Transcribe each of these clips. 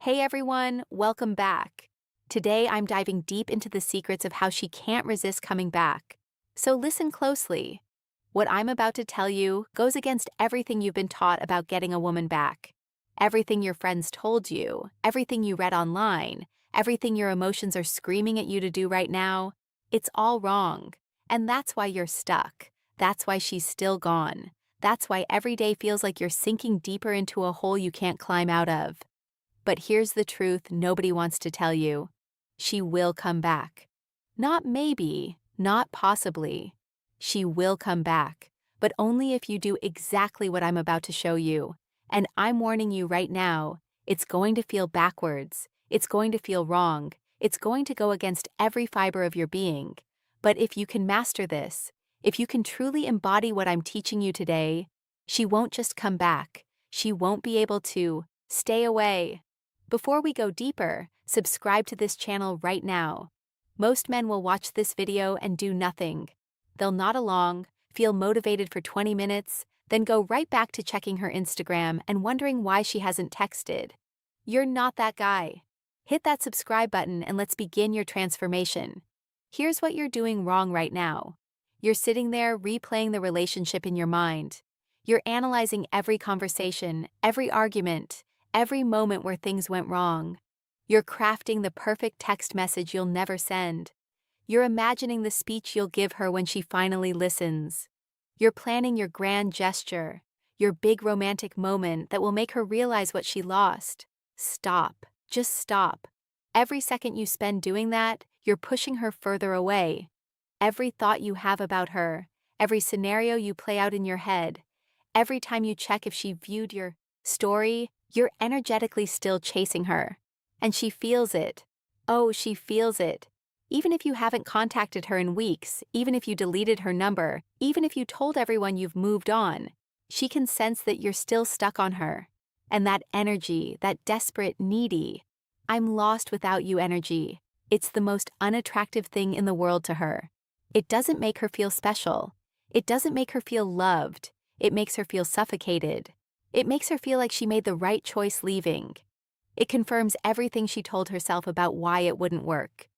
Hey everyone, welcome back. Today I'm diving deep into the secrets of how she can't resist coming back. So listen closely. What I'm about to tell you goes against everything you've been taught about getting a woman back. Everything your friends told you, everything you read online, everything your emotions are screaming at you to do right now, it's all wrong. And that's why you're stuck. That's why she's still gone. That's why every day feels like you're sinking deeper into a hole you can't climb out of. But here's the truth nobody wants to tell you. She will come back. Not maybe, not possibly. She will come back, but only if you do exactly what I'm about to show you. And I'm warning you right now, it's going to feel backwards. It's going to feel wrong. It's going to go against every fiber of your being. But if you can master this, if you can truly embody what I'm teaching you today, she won't just come back. She won't be able to stay away. Before we go deeper, subscribe to this channel right now. Most men will watch this video and do nothing. They'll nod along, feel motivated for 20 minutes, then go right back to checking her Instagram and wondering why she hasn't texted. You're not that guy. Hit that subscribe button and let's begin your transformation. Here's what you're doing wrong right now. You're sitting there replaying the relationship in your mind. You're analyzing every conversation, every argument, every moment where things went wrong. You're crafting the perfect text message you'll never send. You're imagining the speech you'll give her when she finally listens. You're planning your grand gesture, your big romantic moment that will make her realize what she lost. Stop. Just stop. Every second you spend doing that, you're pushing her further away. Every thought you have about her, every scenario you play out in your head, every time you check if she viewed your story, you're energetically still chasing her. And she feels it. Oh, she feels it. Even if you haven't contacted her in weeks, even if you deleted her number, even if you told everyone you've moved on, she can sense that you're still stuck on her. And that energy, that desperate, needy, I'm lost without you energy, it's the most unattractive thing in the world to her. It doesn't make her feel special. It doesn't make her feel loved. It makes her feel suffocated. It makes her feel like she made the right choice leaving. It confirms everything she told herself about why it wouldn't work.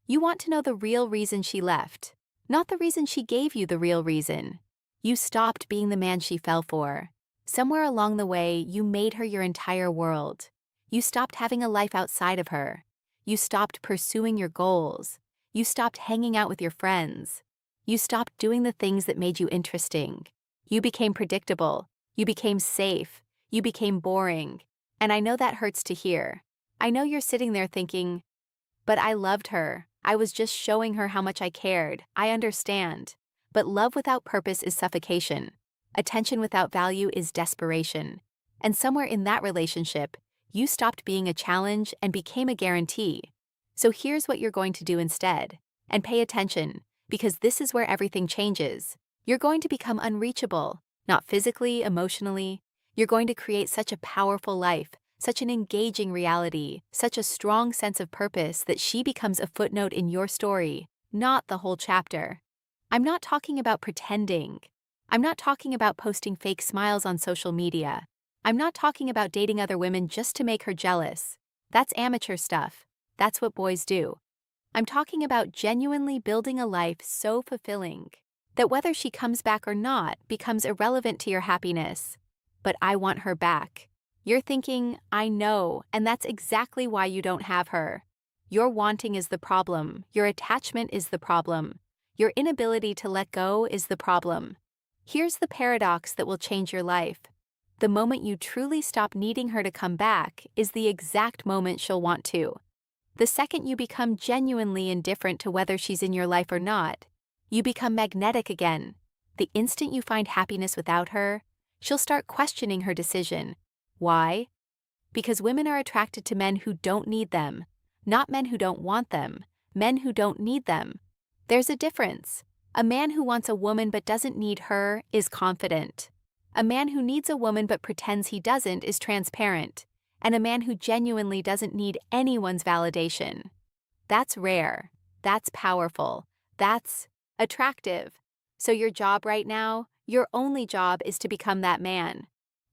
You want to know the real reason she left, not the reason she gave you the real reason. You stopped being the man she fell for. Somewhere along the way, you made her your entire world. You stopped having a life outside of her. You stopped pursuing your goals. You stopped hanging out with your friends. You stopped doing the things that made you interesting. You became predictable. You became safe. You became boring. And I know that hurts to hear. I know you're sitting there thinking, but I loved her. I was just showing her how much I cared. I understand. But love without purpose is suffocation. Attention without value is desperation. And somewhere in that relationship, you stopped being a challenge and became a guarantee. So here's what you're going to do instead. And pay attention, because this is where everything changes. You're going to become unreachable, not physically, emotionally. You're going to create such a powerful life, such an engaging reality, such a strong sense of purpose that she becomes a footnote in your story, not the whole chapter. I'm not talking about pretending. I'm not talking about posting fake smiles on social media. I'm not talking about dating other women just to make her jealous. That's amateur stuff. That's what boys do. I'm talking about genuinely building a life so fulfilling that whether she comes back or not becomes irrelevant to your happiness. But I want her back. You're thinking, I know, and that's exactly why you don't have her. Your wanting is the problem. Your attachment is the problem. Your inability to let go is the problem. Here's the paradox that will change your life. The moment you truly stop needing her to come back is the exact moment she'll want to. The second you become genuinely indifferent to whether she's in your life or not, you become magnetic again. The instant you find happiness without her, she'll start questioning her decision. Why? Because women are attracted to men who don't need them, not men who don't want them, men who don't need them. There's a difference. A man who wants a woman but doesn't need her is confident. A man who needs a woman but pretends he doesn't is transparent. And a man who genuinely doesn't need anyone's validation. That's rare. That's powerful. That's attractive. So your job right now, your only job is to become that man.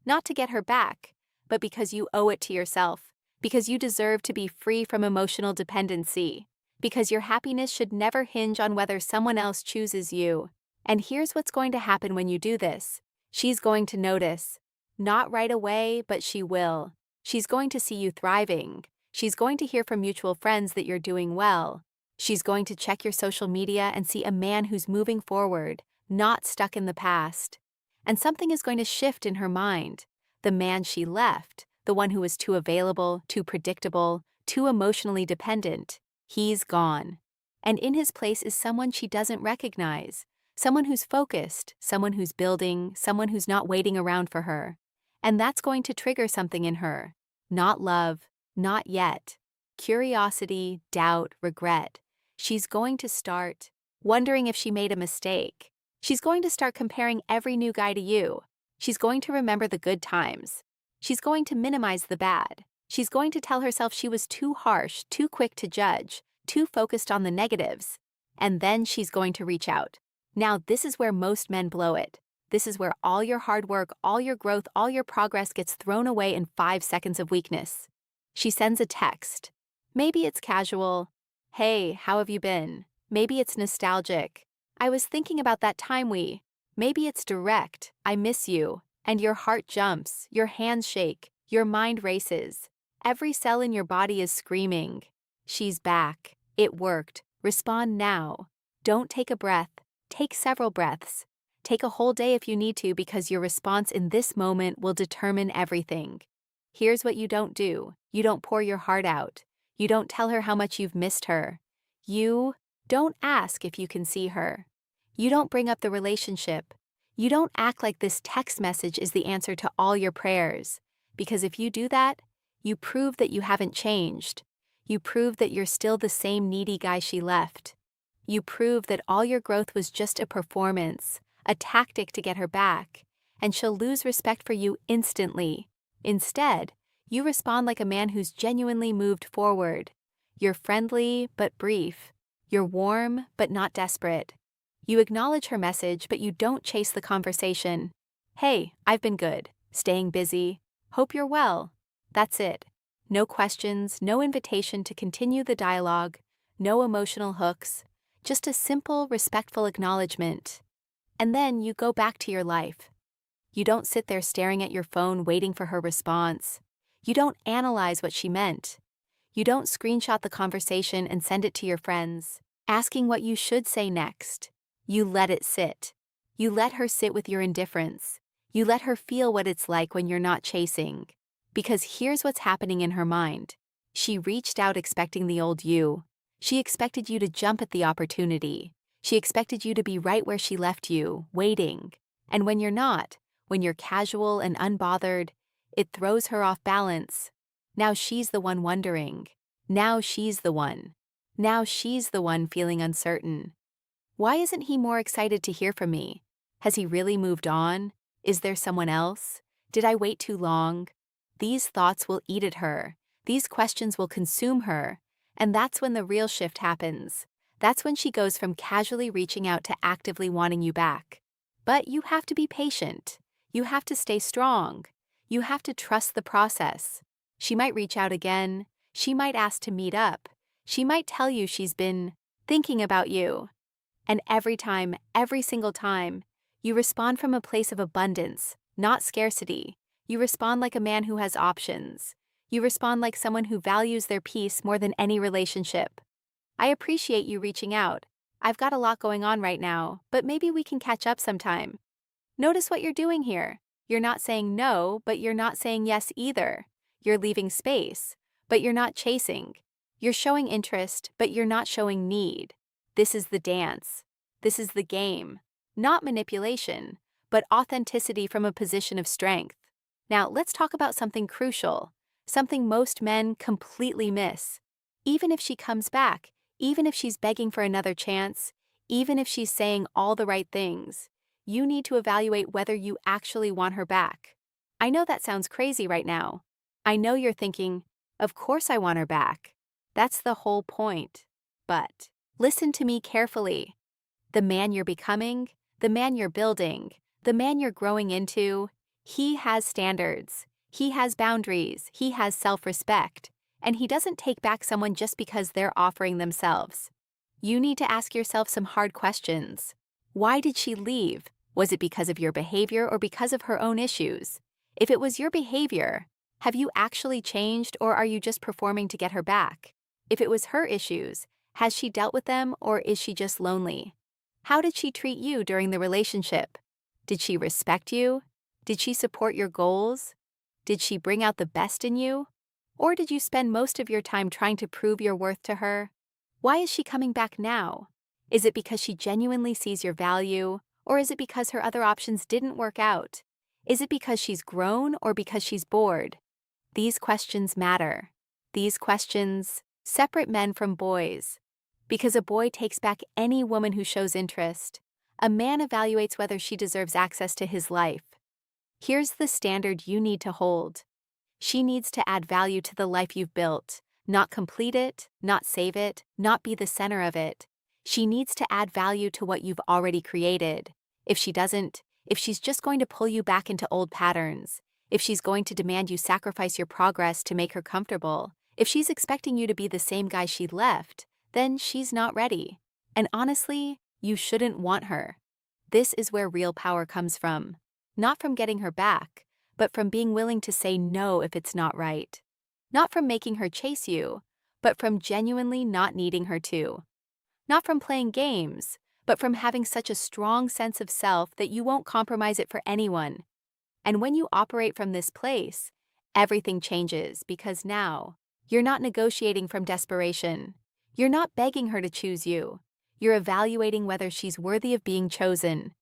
Not to get her back, but because you owe it to yourself, because you deserve to be free from emotional dependency, because your happiness should never hinge on whether someone else chooses you. And here's what's going to happen when you do this. She's going to notice. Not right away, but she will. She's going to see you thriving. She's going to hear from mutual friends that you're doing well. She's going to check your social media and see a man who's moving forward, not stuck in the past. And something is going to shift in her mind. The man she left, the one who was too available, too predictable, too emotionally dependent, he's gone. And in his place is someone she doesn't recognize. Someone who's focused, someone who's building, someone who's not waiting around for her. And that's going to trigger something in her. Not love, not yet. Curiosity, doubt, regret. She's going to start wondering if she made a mistake. She's going to start comparing every new guy to you. She's going to remember the good times. She's going to minimize the bad. She's going to tell herself she was too harsh, too quick to judge, too focused on the negatives. And then she's going to reach out. Now, this is where most men blow it. This is where all your hard work, all your growth, all your progress gets thrown away in 5 seconds of weakness. She sends a text. Maybe it's casual. Hey, how have you been? Maybe it's nostalgic. I was thinking about that time we. Maybe it's direct. I miss you. And your heart jumps, your hands shake, your mind races. Every cell in your body is screaming. She's back. It worked. Respond now. Don't take a breath. Take several breaths. Take a whole day if you need to, because your response in this moment will determine everything. Here's what you don't do. You don't pour your heart out. You don't tell her how much you've missed her. You don't ask if you can see her. You don't bring up the relationship. You don't act like this text message is the answer to all your prayers. Because if you do that, you prove that you haven't changed. You prove that you're still the same needy guy she left. You prove that all your growth was just a performance, a tactic to get her back, and she'll lose respect for you instantly. Instead, you respond like a man who's genuinely moved forward. You're friendly but brief. You're warm but not desperate. You acknowledge her message, but you don't chase the conversation. Hey, I've been good. Staying busy. Hope you're well. That's it. No questions, no invitation to continue the dialogue, no emotional hooks, just a simple, respectful acknowledgement. And then you go back to your life. You don't sit there staring at your phone waiting for her response. You don't analyze what she meant. You don't screenshot the conversation and send it to your friends, asking what you should say next. You let it sit. You let her sit with your indifference. You let her feel what it's like when you're not chasing. Because here's what's happening in her mind. She reached out expecting the old you. She expected you to jump at the opportunity. She expected you to be right where she left you, waiting. And when you're not, when you're casual and unbothered, it throws her off balance. Now she's the one wondering. Now she's the one. Now she's the one feeling uncertain. Why isn't he more excited to hear from me? Has he really moved on? Is there someone else? Did I wait too long? These thoughts will eat at her. These questions will consume her. And that's when the real shift happens. That's when she goes from casually reaching out to actively wanting you back. But you have to be patient. You have to stay strong. You have to trust the process. She might reach out again. She might ask to meet up. She might tell you she's been thinking about you. And every time, every single time, you respond from a place of abundance, not scarcity. You respond like a man who has options. You respond like someone who values their peace more than any relationship. I appreciate you reaching out. I've got a lot going on right now, but maybe we can catch up sometime. Notice what you're doing here. You're not saying no, but you're not saying yes either. You're leaving space, but you're not chasing. You're showing interest, but you're not showing need. This is the dance. This is the game. Not manipulation, but authenticity from a position of strength. Now, let's talk about something crucial, something most men completely miss. Even if she comes back, even if she's begging for another chance, even if she's saying all the right things, you need to evaluate whether you actually want her back. I know that sounds crazy right now. I know you're thinking, of course I want her back. That's the whole point. But listen to me carefully. The man you're becoming, the man you're building, the man you're growing into, he has standards. He has boundaries. He has self-respect. And he doesn't take back someone just because they're offering themselves. You need to ask yourself some hard questions. Why did she leave? Was it because of your behavior or because of her own issues? If it was your behavior, have you actually changed or are you just performing to get her back? If it was her issues, has she dealt with them or is she just lonely? How did she treat you during the relationship? Did she respect you? Did she support your goals? Did she bring out the best in you? Or did you spend most of your time trying to prove your worth to her? Why is she coming back now? Is it because she genuinely sees your value, or is it because her other options didn't work out? Is it because she's grown or because she's bored? These questions matter. These questions separate men from boys. Because a boy takes back any woman who shows interest. A man evaluates whether she deserves access to his life. Here's the standard you need to hold. She needs to add value to the life you've built, not complete it, not save it, not be the center of it. She needs to add value to what you've already created. If she doesn't, if she's just going to pull you back into old patterns, if she's going to demand you sacrifice your progress to make her comfortable, if she's expecting you to be the same guy she left, then she's not ready. And honestly, you shouldn't want her. This is where real power comes from. Not from getting her back, but from being willing to say no if it's not right. Not from making her chase you, but from genuinely not needing her to. Not from playing games, but from having such a strong sense of self that you won't compromise it for anyone. And when you operate from this place, everything changes because now, you're not negotiating from desperation. You're not begging her to choose you. You're evaluating whether she's worthy of being chosen.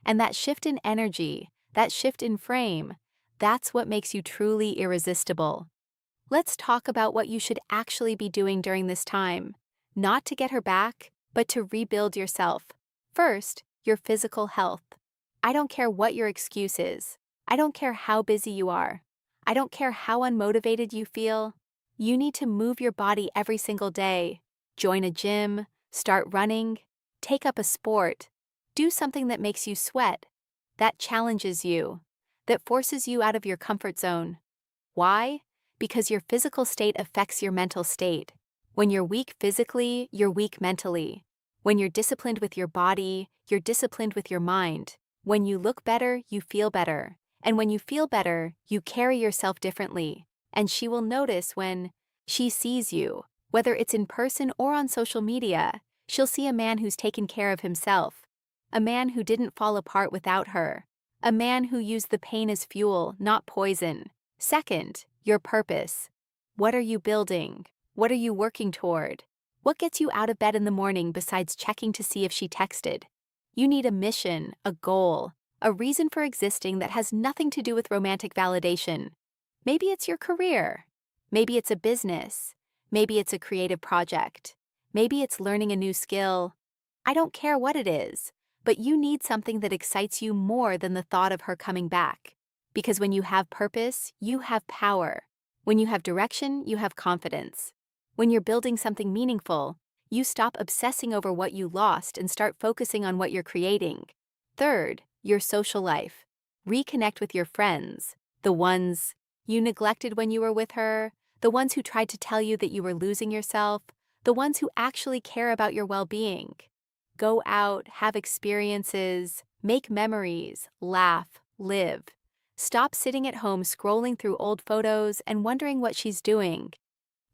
And that shift in energy, that shift in frame, that's what makes you truly irresistible. Let's talk about what you should actually be doing during this time. Not to get her back, but to rebuild yourself. First, your physical health. I don't care what your excuse is. I don't care how busy you are. I don't care how unmotivated you feel. You need to move your body every single day. Join a gym, start running, take up a sport, do something that makes you sweat, that challenges you, that forces you out of your comfort zone. Why? Because your physical state affects your mental state. When you're weak physically, you're weak mentally. When you're disciplined with your body, you're disciplined with your mind. When you look better, you feel better. And when you feel better, you carry yourself differently. And she will notice when she sees you, whether it's in person or on social media, she'll see a man who's taken care of himself. A man who didn't fall apart without her. A man who used the pain as fuel, not poison. Second, your purpose. What are you building? What are you working toward? What gets you out of bed in the morning besides checking to see if she texted? You need a mission, a goal, a reason for existing that has nothing to do with romantic validation. Maybe it's your career. Maybe it's a business. Maybe it's a creative project. Maybe it's learning a new skill. I don't care what it is, but you need something that excites you more than the thought of her coming back. Because when you have purpose, you have power. When you have direction, you have confidence. When you're building something meaningful, you stop obsessing over what you lost and start focusing on what you're creating. Third, your social life. Reconnect with your friends, the ones you neglected when you were with her, the ones who tried to tell you that you were losing yourself, the ones who actually care about your well-being. Go out, have experiences, make memories, laugh, live. Stop sitting at home scrolling through old photos and wondering what she's doing.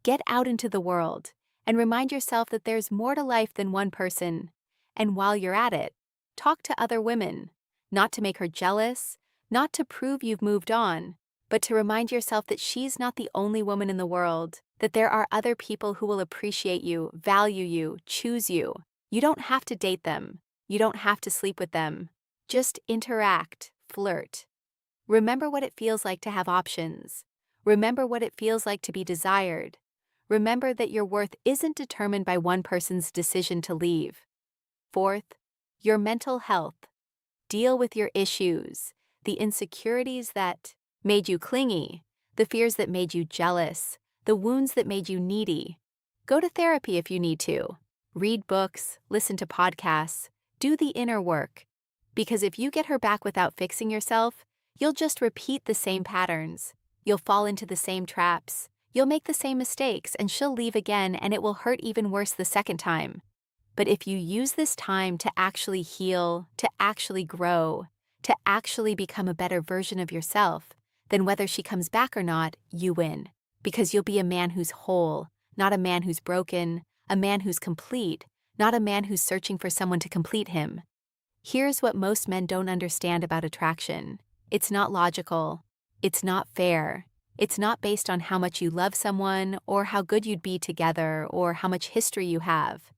Get out into the world and remind yourself that there's more to life than one person. And while you're at it, talk to other women, not to make her jealous, not to prove you've moved on, but to remind yourself that she's not the only woman in the world, that there are other people who will appreciate you, value you, choose you. You don't have to date them. You don't have to sleep with them. Just interact, flirt. Remember what it feels like to have options. Remember what it feels like to be desired. Remember that your worth isn't determined by one person's decision to leave. Fourth, your mental health. Deal with your issues, the insecurities that made you clingy, the fears that made you jealous, the wounds that made you needy. Go to therapy if you need to. Read books, listen to podcasts, do the inner work. Because if you get her back without fixing yourself, you'll just repeat the same patterns. You'll fall into the same traps. You'll make the same mistakes and she'll leave again and it will hurt even worse the second time. But if you use this time to actually heal, to actually grow, to actually become a better version of yourself, then whether she comes back or not, you win. Because you'll be a man who's whole, not a man who's broken, a man who's complete, not a man who's searching for someone to complete him. Here's what most men don't understand about attraction. It's not logical. It's not fair. It's not based on how much you love someone, or how good you'd be together, or how much history you have.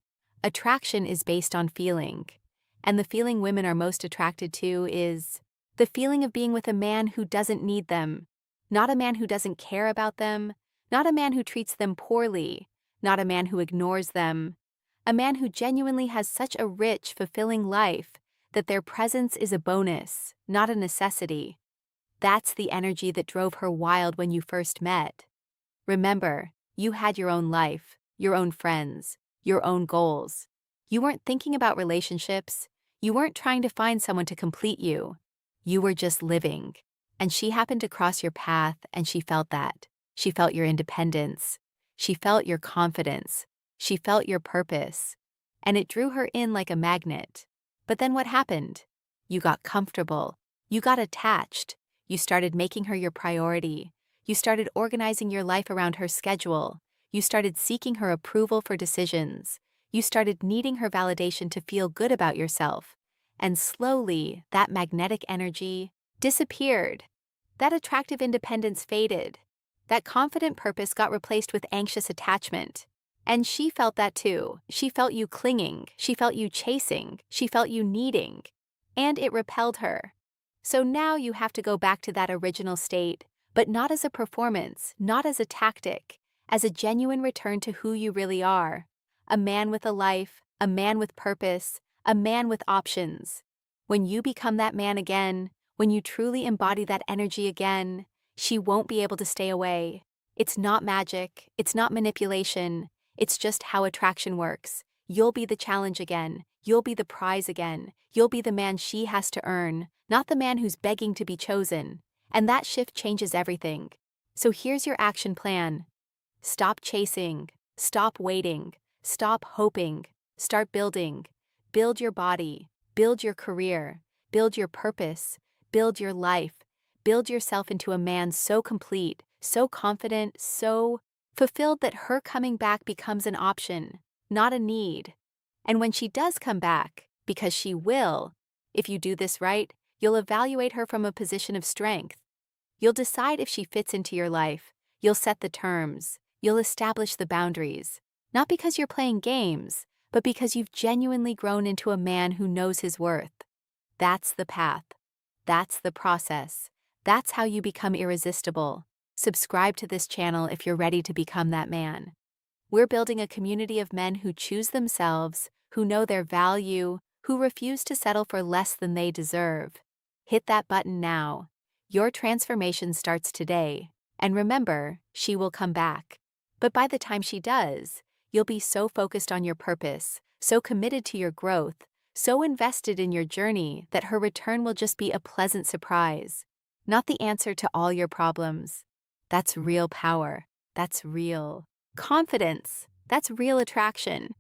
Attraction is based on feeling. And the feeling women are most attracted to is the feeling of being with a man who doesn't need them. Not a man who doesn't care about them. Not a man who treats them poorly. Not a man who ignores them. A man who genuinely has such a rich, fulfilling life that their presence is a bonus, not a necessity. That's the energy that drove her wild when you first met. Remember, you had your own life, your own friends, your own goals. You weren't thinking about relationships. You weren't trying to find someone to complete you. You were just living. And she happened to cross your path and she felt that. She felt your independence. She felt your confidence. She felt your purpose. And it drew her in like a magnet. But then what happened? You got comfortable. You got attached. You started making her your priority. You started organizing your life around her schedule. You started seeking her approval for decisions. You started needing her validation to feel good about yourself. And slowly, that magnetic energy disappeared. That attractive independence faded. That confident purpose got replaced with anxious attachment. And she felt that too. She felt you clinging. She felt you chasing. She felt you needing. And it repelled her. So now you have to go back to that original state, but not as a performance, not as a tactic, as a genuine return to who you really are. A man with a life, a man with purpose, a man with options. When you become that man again, when you truly embody that energy again, she won't be able to stay away. It's not magic, it's not manipulation, it's just how attraction works. You'll be the challenge again, you'll be the prize again, you'll be the man she has to earn, not the man who's begging to be chosen. And that shift changes everything. So here's your action plan. Stop chasing, stop waiting, stop hoping, start building. Build your body, build your career, build your purpose, build your life, build yourself into a man so complete, so confident, so fulfilled that her coming back becomes an option, not a need. And when she does come back, because she will, if you do this right, you'll evaluate her from a position of strength. You'll decide if she fits into your life. You'll set the terms. You'll establish the boundaries. Not because you're playing games, but because you've genuinely grown into a man who knows his worth. That's the path. That's the process. That's how you become irresistible. Subscribe to this channel if you're ready to become that man. We're building a community of men who choose themselves, who know their value, who refuse to settle for less than they deserve. Hit that button now. Your transformation starts today. And remember, she will come back. But by the time she does, you'll be so focused on your purpose, so committed to your growth, so invested in your journey that her return will just be a pleasant surprise. Not the answer to all your problems. That's real power. That's real confidence. That's real attraction.